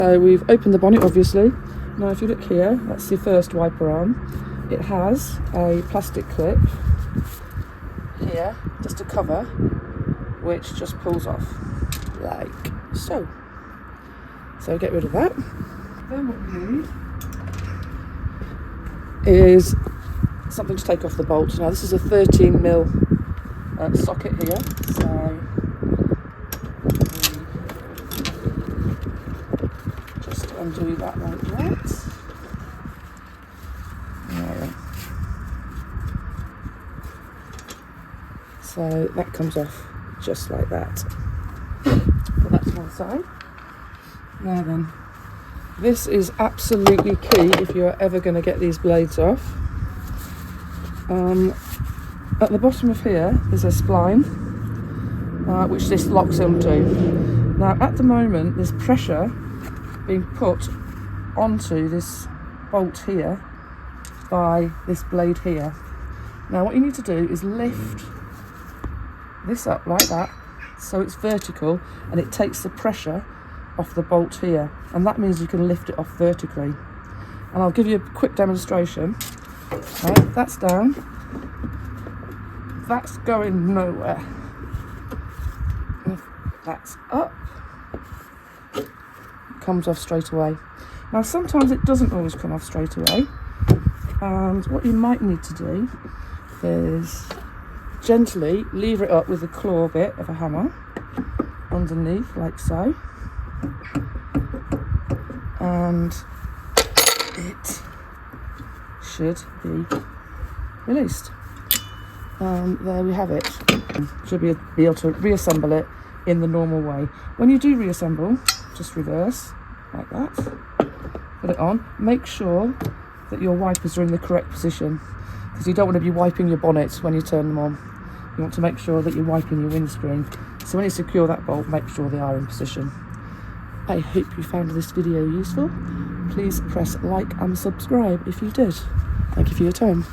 So we've opened the bonnet, obviously. Now if you look here, that's the first wiper arm. It has a plastic clip here, just a cover, which just pulls off like so. So get rid of that. Then what we need is something to take off the bolt. Now this is a 13mm socket here, so just undo that like that. There. So that comes off just like that. Put that to one side. Now then, this is absolutely key if you're ever going to get these blades off. At the bottom of here is a spline which this locks onto. Now at the moment there's pressure being put onto this bolt here by this blade here. Now what you need to do is lift this up like that so it's vertical and it takes the pressure off the bolt here, and that means you can lift it off vertically. And I'll give you a quick demonstration. Right, that's down, that's going nowhere. If that's up, it comes off straight away. Now sometimes it doesn't always come off straight away, and what you might need to do is gently lever it up with the claw bit of a hammer underneath like so, and it should be released. There we have it. Should be able to reassemble it in the normal way. When you do reassemble, just reverse like that, put it on, make sure that your wipers are in the correct position, because you don't want to be wiping your bonnet when you turn them on. You want to make sure that you're wiping your windscreen. So when you secure that bolt, make sure they are in position. I hope you found this video useful. Please press like and subscribe if you did. Thank you for your time.